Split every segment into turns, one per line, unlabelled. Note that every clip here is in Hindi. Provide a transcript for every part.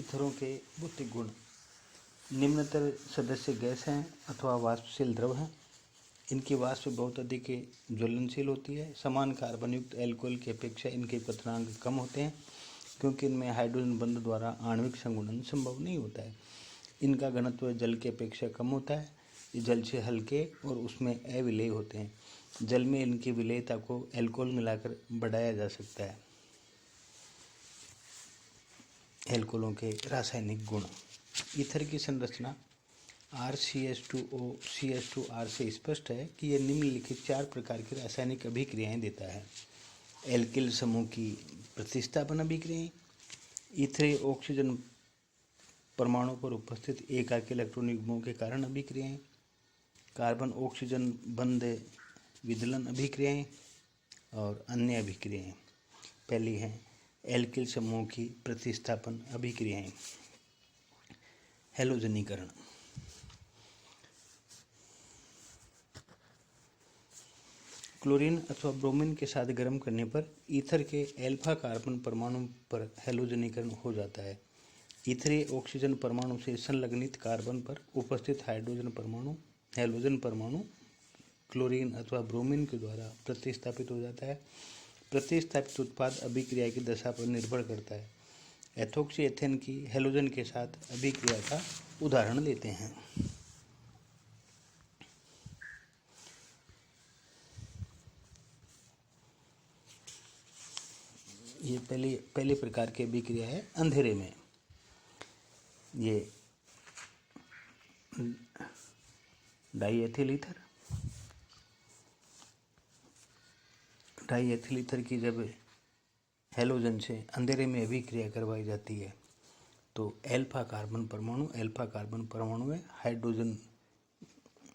इथरों के भौतिक गुण। निम्नतर सदस्य गैस हैं अथवा वाष्पशील द्रव हैं। इनकी वाष्प बहुत अधिक ज्वलनशील होती है। समान कार्बन युक्त एल्कोहल की अपेक्षा इनके क्वथनांक कम होते हैं, क्योंकि इनमें हाइड्रोजन बंध द्वारा आणविक संगुणन संभव नहीं होता है। इनका घनत्व जल की अपेक्षा कम होता है। ये जल से हल्के और उसमें अविलेय होते हैं। जल में इनकी विलेयता को एल्कोहल मिलाकर बढ़ाया जा सकता है। एल्कोहलों के रासायनिक गुण। ईथर की संरचना RCH2O CH2R से स्पष्ट है कि यह निम्नलिखित 4 प्रकार की रासायनिक अभिक्रियाएं देता है। एल्किल समूह की प्रतिस्थापन अभिक्रियाएं, ईथरीय ऑक्सीजन परमाणु पर उपस्थित एकाकी इलेक्ट्रॉन युग्मों के कारण अभिक्रियाएं, कार्बन ऑक्सीजन बंध विदलन अभिक्रियाएं और अन्य अभिक्रियाएं। पहली है एल्किल समूह की प्रतिस्थापन अभिक्रियाएं। हैलोजनीकरण। क्लोरीन अथवा ब्रोमीन के साथ गर्म करने पर ईथर के एल्फा कार्बन परमाणु पर हैलोजनीकरण हो जाता है। ईथरीय ऑक्सीजन परमाणु से संलग्नित कार्बन पर उपस्थित हैलोजन परमाणु क्लोरीन अथवा ब्रोमीन के द्वारा प्रतिस्थापित हो जाता है। प्रतिस्थापित उत्पाद अभिक्रिया की दशा पर निर्भर करता है। एथोक्सी एथेन की हैलोजन के साथ अभिक्रिया का उदाहरण लेते हैं। ये पहली प्रकार की अभिक्रिया है अंधेरे में। ये डाईएथिल ईथर की जब हैलोजन से अंधेरे में अभिक्रिया करवाई जाती है तो एल्फा कार्बन परमाणु में हाइड्रोजन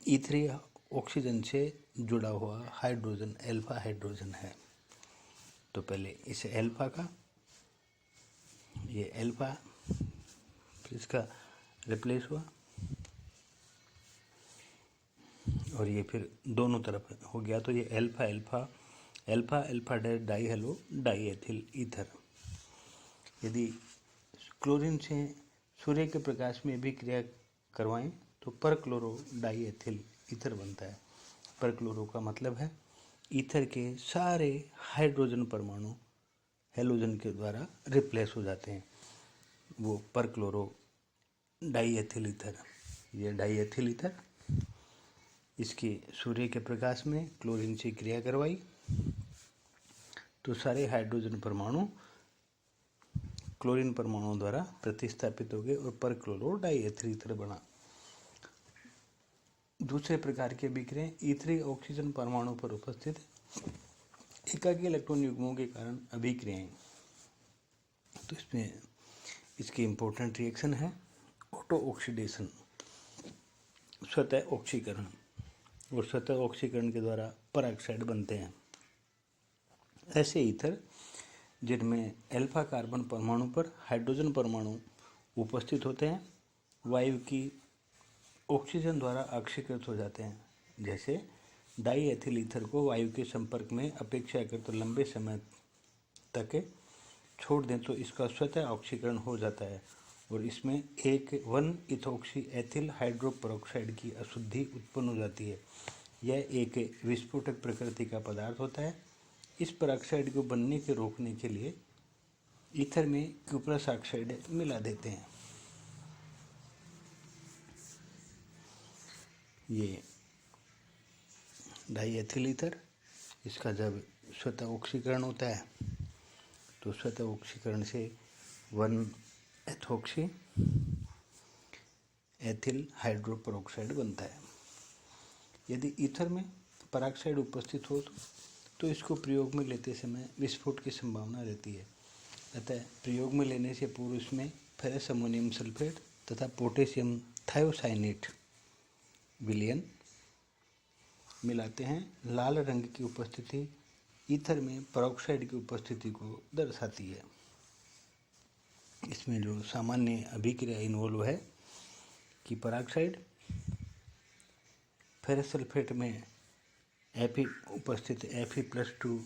ईथरीय ऑक्सीजन से जुड़ा हुआ हाइड्रोजन एल्फा हाइड्रोजन है। तो पहले इस एल्फा का, ये एल्फा फिर इसका रिप्लेस हुआ और ये फिर दोनों तरफ हो गया। तो ये alpha die hello diethyl ether. यदि क्लोरीन से सूर्य के प्रकाश में भी क्रिया करवाएं तो परक्लोरो डाईएथिल ईथर बनता है। परक्लोरो का मतलब है ईथर के सारे हाइड्रोजन परमाणु हैलोजन के द्वारा रिप्लेस हो जाते हैं। वो परक्लोरो डाईएथिल ईथर। ये डाईएथिल ईथर, इसकी सूर्य के प्रकाश में क्लोरीन से क्रिया करवाई तो सारे हाइड्रोजन परमाणु क्लोरीन परमाणुओं द्वारा प्रतिस्थापित हो गए और परक्लोरो डाईएथिल ईथर बना। दूसरे प्रकार के अभिक्रिया ईथरीय ऑक्सीजन परमाणु पर उपस्थित एकाकी इलेक्ट्रॉन युग्मों के कारण अभिक्रियाएं। तो इसमें इसकी इम्पोर्टेंट रिएक्शन है ऑटो ऑक्सीडेशन, स्वतः ऑक्सीकरण, और स्वतः ऑक्सीकरण के द्वारा पराक्साइड बनते हैं। ऐसे ईथर जिनमें एल्फा कार्बन परमाणु पर हाइड्रोजन परमाणु उपस्थित होते हैं वायु की ऑक्सीजन द्वारा ऑक्सीकृत हो जाते हैं। जैसे डाईएथिल ईथर को वायु के संपर्क में अपेक्षाकृत लंबे समय तक छोड़ दें तो इसका स्वतः ऑक्सीकरण हो जाता है और इसमें 1,इथोक्सी एथिल हाइड्रोपरऑक्साइड की अशुद्धि उत्पन्न हो जाती है। यह एक विस्फोटक प्रकृति का पदार्थ होता है। इस परऑक्साइड को बनने के रोकने के लिए ईथर में क्यूप्रस ऑक्साइड मिला देते हैं। ये डाईएथिल ईथर, इसका जब स्वतः ऑक्सीकरण होता है तो स्वतः ऑक्सीकरण से 1,एथोक्सी एथिल हाइड्रोपरऑक्साइड बनता है। यदि ईथर में पराक्साइड उपस्थित हो तो इसको प्रयोग में लेते समय विस्फोट की संभावना रहती है। अतः प्रयोग में लेने से पूर्व इसमें फेरस अमोनियम सल्फेट तथा पोटेशियम थायोसाइनेट विलयन मिलाते हैं। लाल रंग की उपस्थिति ईथर में परऑक्साइड की उपस्थिति को दर्शाती है। इसमें जो सामान्य अभिक्रिया इन्वॉल्व है कि पराक्साइड फेरस सल्फेट में उपस्थित Fe+2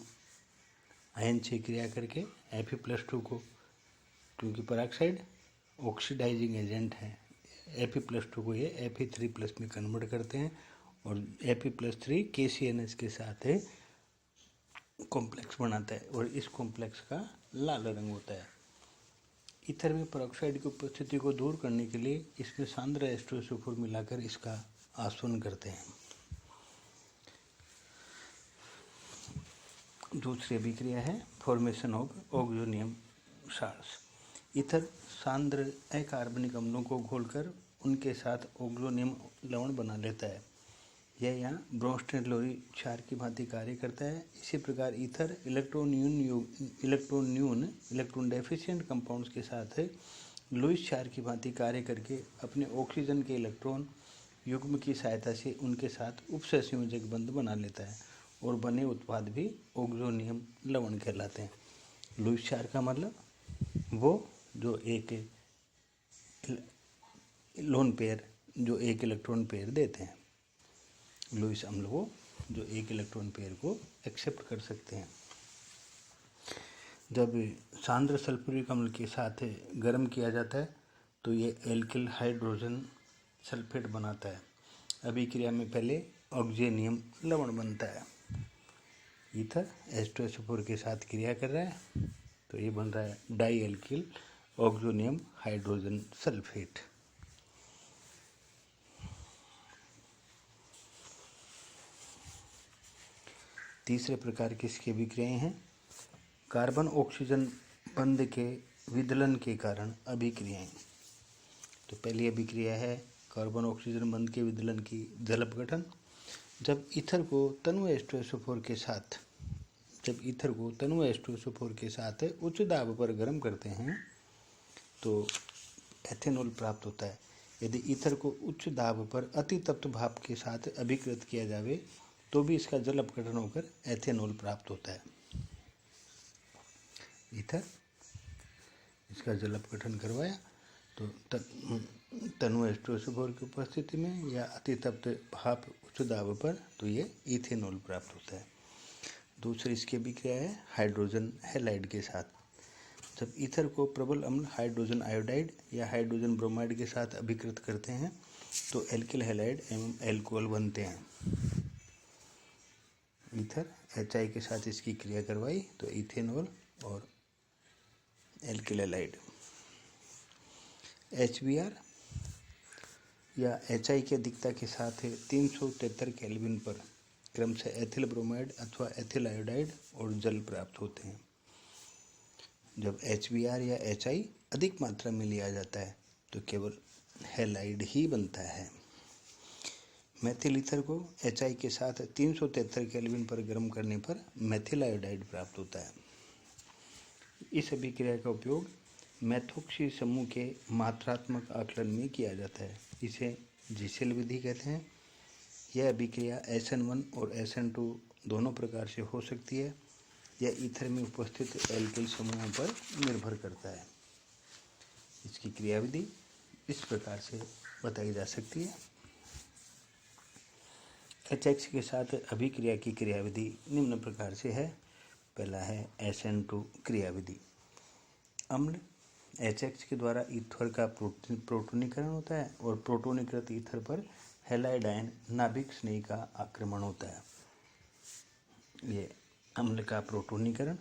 आयन से क्रिया करके Fe+2 को, क्योंकि पराक्साइड ऑक्सीडाइजिंग एजेंट है। Fe+2 को ये Fe3+ में कन्वर्ट करते हैं और Fe+3 KCNH के साथ कॉम्प्लेक्स बनाता है और इस कॉम्प्लेक्स का लाल रंग होता है। ईथर में पेरोक्साइड की उपस्थिति को दूर करने के लिए इसमें सांद्र H2SO4 मिलाकर इसका आसवन करते हैं। दूसरी अभिक्रिया है formation of oxonium salts. Ether सांद्र अकार्बनिक अम्लों को घोलकर उनके साथ ऑक्सोनियम लवण बना लेता है। यह यहाँ ब्रोंस्टेन-लोरी क्षार की भांति कार्य करता है। इसी प्रकार ईथर इलेक्ट्रॉन डेफिशिएंट कंपाउंड्स के साथ लुईस क्षार की भांति कार्य करके अपने ऑक्सीजन के इलेक्ट्रॉन युग्म की सहायता से उनके साथ उपसंयोजक बंध बना लेता है और बने उत्पाद भी ऑक्सोनियम लवण कहलाते हैं। लुईस क्षार का मतलब वो जो एक लोन पेयर जो एक इलेक्ट्रॉन पेयर देते हैं, लुईस अम्ल वो जो एक इलेक्ट्रॉन पेयर को एक्सेप्ट कर सकते हैं। जब सांद्र सल्फ्यूरिक अम्ल के साथ गर्म किया जाता है तो ये एल्किल हाइड्रोजन सल्फेट बनाता है। अभिक्रिया में पहले ऑक्सोनियम लवण बनता है। ईथर H2SO4 के साथ क्रिया कर रहा है तो ये बन रहा है di alkyl oxonium hydrogen sulphate. तीसरे प्रकार की इसकी अभिक्रियाएं हैं कार्बन ऑक्सीजन बंध के विदलन के कारण अभिक्रियाएं। तो पहली अभिक्रिया है कार्बन ऑक्सीजन बंध के विदलन की जल अपघटन। जब ईथर को तनु H2SO4 के साथ उच्च दाब पर गर्म करते हैं तो एथेनॉल प्राप्त होता है। यदि ईथर को उच्च दाब पर अति तप्त भाप के साथ अभिकृत किया जावे तो भी इसका जल अपघटन होकर एथेनॉल प्राप्त होता है। ईथर इसका जल अपघटन करवाया तो तनु H2SO4 की उपस्थिति में या अति तप्त भाप उच्च दाब पर तो ये इथेनॉल प्राप्त होता है। दूसरी इसकी अभिक्रिया है हाइड्रोजन हैलाइड के साथ। जब ईथर को प्रबल अम्ल हाइड्रोजन आयोडाइड या हाइड्रोजन ब्रोमाइड के साथ अभिकृत करते हैं तो एल्किल हैलाइड एवं एल्कोहल बनते हैं। ईथर HI के साथ इसकी क्रिया करवाई तो इथेनॉल और एल्किल हैलाइड। HBr या HI की अधिकता के साथ 373 केल्विन पर क्रमशः एथिल ब्रोमाइड अथवा एथिल आयोडाइड और जल प्राप्त होते हैं। जब HBr या HI अधिक मात्रा में लिया जाता है तो केवल हैलाइड ही बनता है। मैथिल ईथर को HI के साथ 373 केल्विन पर गर्म करने पर मैथिल आयोडाइड प्राप्त होता है। इस अभिक्रिया का उपयोग मैथोक्सी समूह के मात्रात्मक आकलन में किया जाता है। इसे जीसेल विधि कहते हैं। यह अभिक्रिया SN1 और SN2 दोनों प्रकार से हो सकती है। यह ईथर में उपस्थित एल्किल समूहों पर निर्भर करता है। इसकी क्रियाविधि इस प्रकार से बताई जा सकती है। HX के साथ अभिक्रिया की क्रियाविधि निम्न प्रकार से है। पहला है SN2 क्रियाविधि। अम्ल HX के द्वारा ईथर का प्रोटोनीकरण होता है और प्रोटोनीकृत ईथर पर हैलाइड आयन नाभिक स्नेह का आक्रमण होता है। ये अम्ल का प्रोटोनीकरण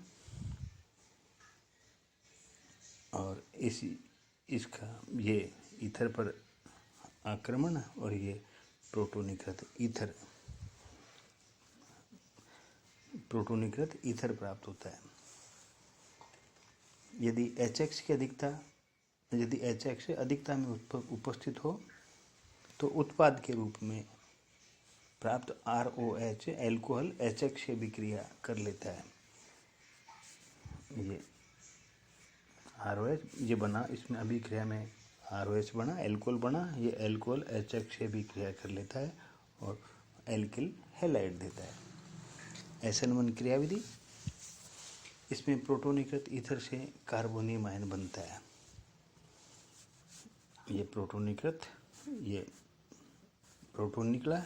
और इसका ये ईथर पर आक्रमण और ये प्रोटोनीकृत ईथर प्राप्त होता है। यदि HX अधिकता में उपस्थित हो तो उत्पाद के रूप में प्राप्त ROH एल्कोहल HX से विक्रिया कर लेता है। ये ROH ये बना, इसमें अभिक्रिया में ROH बना, एल्कोहल बना, ये एल्कोहल HX से विक्रिया कर लेता है और एल्किल हैलाइड देता है। SN1 क्रियाविधि, इसमें प्रोटोनीकृत ईथर से कार्बोनियम आयन बनता है। ये प्रोटोन निकला,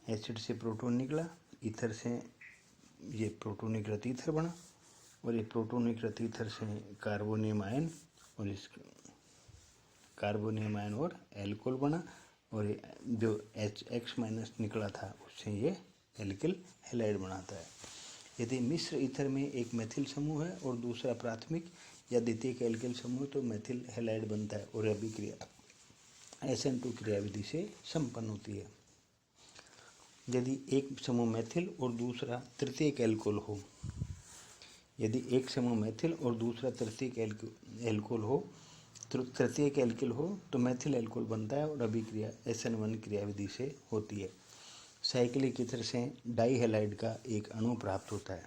एसिड से प्रोटोन निकला, ईथर से ये प्रोटोनीकृत ईथर बना और ये प्रोटोनीकृत ईथर से कार्बोनियम आयन और इस कार्बोनियम आयन और एल्कोहल बना, और जो H- निकला था उससे ये एल्किल हैलाइड बनाता है। यदि मिश्र ईथर में एक मेथिल समूह है और दूसरा प्राथमिक या द्वितीयक एल्किल समूह तो मेथिल हैलाइड बनता है और अभिक्रिया SN2 क्रियाविधि से संपन्न होती है। यदि एक समूह मेथिल और दूसरा तृतीयक एल्कोहल हो, यदि एक समूह मेथिल और दूसरा तृतीयक एल्कोहल हो, तृतीयक एल्किल हो तो मेथिल एल्कोहल बनता है और अभिक्रिया SN1 क्रियाविधि से होती है। साइक्लिक ईथर से डाई हैलाइड का एक अणु प्राप्त होता है।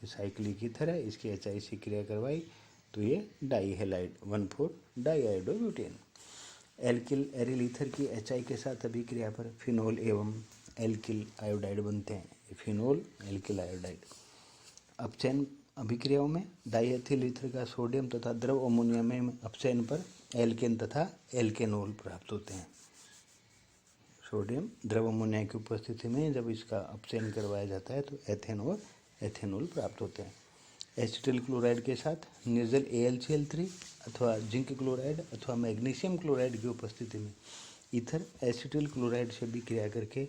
ये साइक्लिक ईथर है, इसकी HI से क्रिया करवाई तो ये डाई हैलाइड 1,4-डाईआयोडोब्यूटेन। एल्किल एरिल ईथर की HI के साथ अभिक्रिया पर फिनोल एवं एल्किल आयोडाइड बनते हैं। Phenol alkyl iodide. अपचयन अभिक्रियाओं में डाईएथिल ईथर का सोडियम तथा द्रव अमोनिया में अपचयन पर एल्केन तथा एल्केनोल प्राप्त होते हैं। सोडियम द्रव अमोनिया की उपस्थिति में जब इसका अपचयन करवाया जाता है तो एथेन और एथेनोल प्राप्त होते हैं। एसिटिल क्लोराइड के साथ निर्जल AlCl3 अथवा जिंक क्लोराइड अथवा मैग्नीशियम क्लोराइड की उपस्थिति में ईथर एसिटिल क्लोराइड से भी क्रिया करके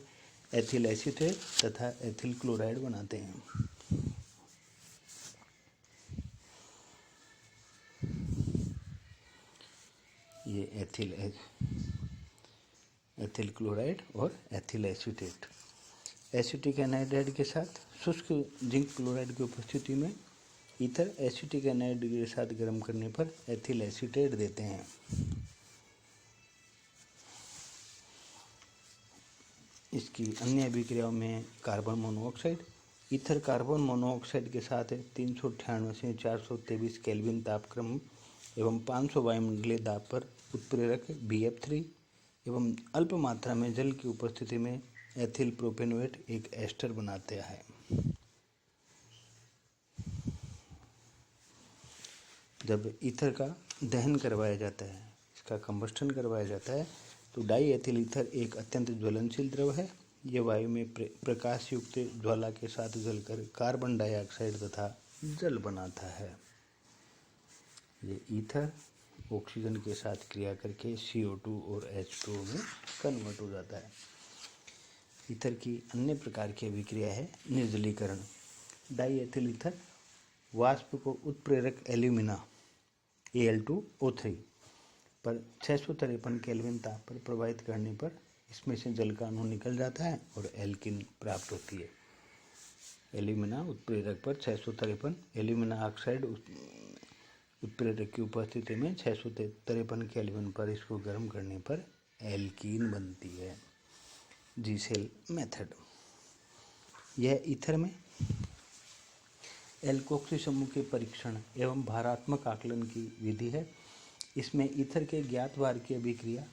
एथिल एसीटेट तथा एथिल क्लोराइड बनाते हैं। ये एथिल क्लोराइड और एथिल एसीटेट। एसिटिक एनाइड्राइड के साथ शुष्क जिंक क्लोराइड की उपस्थिति में ईथर एसिटिक एनाइड के साथ गर्म करने पर एथिल एसीटेट देते हैं। इसकी अन्य अभिक्रियाओं में carbon monoxide, ether carbon monoxide के साथ 398 से 423 केल्विन तापक्रम एवं 500 वायुमंडलीय दाब पर उत्प्रेरक BF3 एवं अल्प मात्रा में जल की उपस्थिति में एथिल प्रोपेनोएट एक एस्टर बनाते हैं। जब ईथर का दहन करवाया जाता है, इसका कंबस्टन करवाया जाता है तो डाई एथिल ईथर एक अत्यंत ज्वलनशील द्रव है। यह वायु में प्रकाश युक्त ज्वाला के साथ जलकर कार्बन डाइऑक्साइड तथा जल बनाता है। ये ईथर ऑक्सीजन के साथ क्रिया करके CO2 और H2O में कन्वर्ट हो जाता है। ईथर की अन्य प्रकार की अभिक्रिया है निर्जलीकरण। डाई एथिल ईथर वाष्प को उत्प्रेरक एल्यूमिना Al2O3 पर 653 केल्विन ताप पर प्रवाहित करने पर इसमें से जल का अणु निकल जाता है और एल्किन प्राप्त होती है। एल्यूमिना उत्प्रेरक पर 653 एल्यूमिना ऑक्साइड उत्प्रेरक की उपस्थिति में 653 केल्विन पर इसको गर्म करने पर एल्कीन बनती है। जीसेल मेथड। यह ईथर में एल्कोक्सी समूह के परीक्षण एवं भारात्मक आकलन की विधि है। इसमें ईथर के ज्ञात भार की अभिक्रिया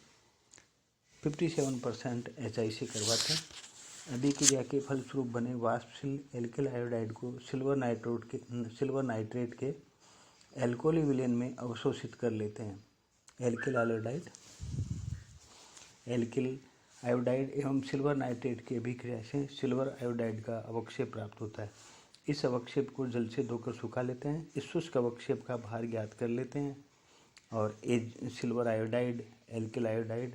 57% HI से करवाते हैं। अभिक्रिया के फलस्वरूप बने वाष्पशील एल्किल आयोडाइड को सिल्वर नाइट्रेट के एल्कोहली विलयन में अवशोषित कर लेते हैं। एल्किल आयोडाइड एवं सिल्वर नाइट्रेट की अभिक्रिया से सिल्वर आयोडाइड का अवक्षेप प्राप्त होता है। इस अवक्षेप को जल से धोकर सुखा लेते हैं। इस शुष्क अवक्षेप का भार ज्ञात कर लेते हैं और सिल्वर आयोडाइड, एल्किल आयोडाइड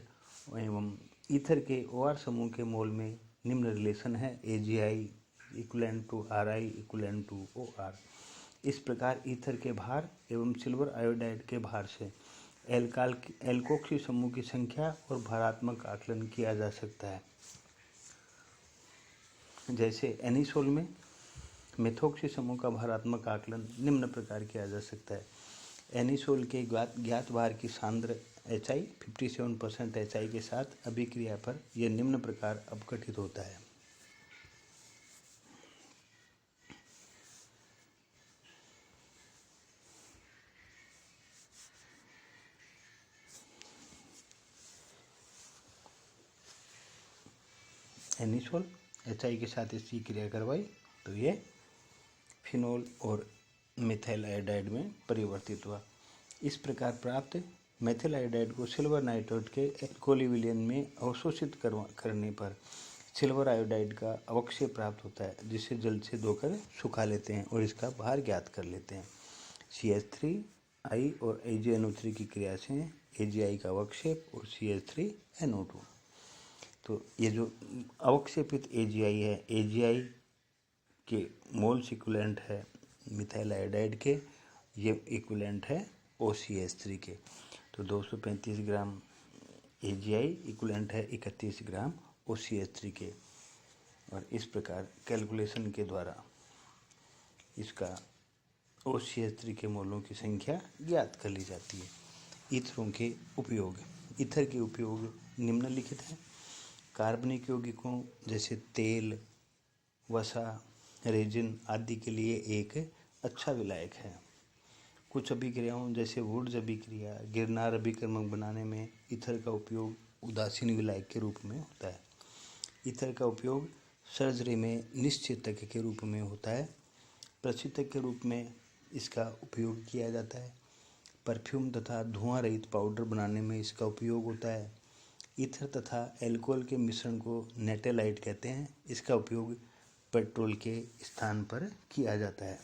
एवं ईथर के OR समूह के मोल में निम्न रिलेशन है AgI = RI = OR। इस प्रकार ईथर के भार एवं सिल्वर आयोडाइड के भार से एल्कोक्सी समूह की संख्या और भारात्मक आकलन किया जा सकता है। जैसे एनिसोल में मेथोक्सी समूह का भारात्मक आकलन निम्न प्रकार किया जा सकता है। एनिसोल के ज्ञात भार की सांद्र HI 57% HI के साथ अभिक्रिया पर यह निम्न प्रकार अपघटित होता है। एनिसोल HI के साथ इसकी क्रिया करवाई तो ये फिनोल और मिथाइल आयोडाइड में परिवर्तित हुआ। इस प्रकार प्राप्त मेथिल आयोडाइड को सिल्वर नाइट्रेट के एल्कोहली विलयन में अवशोषित करने पर सिल्वर आयोडाइड का अवक्षेप प्राप्त होता है, जिसे जल से धोकर सुखा लेते हैं और इसका भार ज्ञात कर लेते हैं। CH3 आई और AgNO3 की क्रिया से AgI का अवक्षेप और CH3NO2। तो ये जो अवक्षेपित AgI है, AgI के मोल्स इक्विवेलेंट है मिथाइल आयोडाइड के, ये इक्विवेलेंट है OCH3 के। तो 235 ग्राम AgI इक्विवेलेंट है 31 ग्राम OCH3 के। और इस प्रकार कैलकुलेशन के द्वारा इसका OCH3 के मोलों की संख्या ज्ञात कर ली जाती है। ईथरों के उपयोग, ईथर के उपयोग निम्नलिखित हैं। कार्बनिक यौगिकों जैसे तेल, वसा, रेजिन आदि के लिए एक अच्छा विलायक है। कुछ अभिक्रियाओं जैसे वुड्स अभिक्रिया, गिरनार अभिकर्मक बनाने में ईथर का उपयोग उदासीन विलायक के रूप में होता है। ईथर का उपयोग सर्जरी में निश्चेतक के रूप में होता है। प्रशीतक के रूप में इसका उपयोग किया जाता है। परफ्यूम तथा धुआं रहित पाउडर बनाने में इसका उपयोग होता है। ईथर तथा एल्कोहल के मिश्रण को नेटेलाइट कहते हैं। इसका उपयोग पेट्रोल के स्थान पर किया जाता है।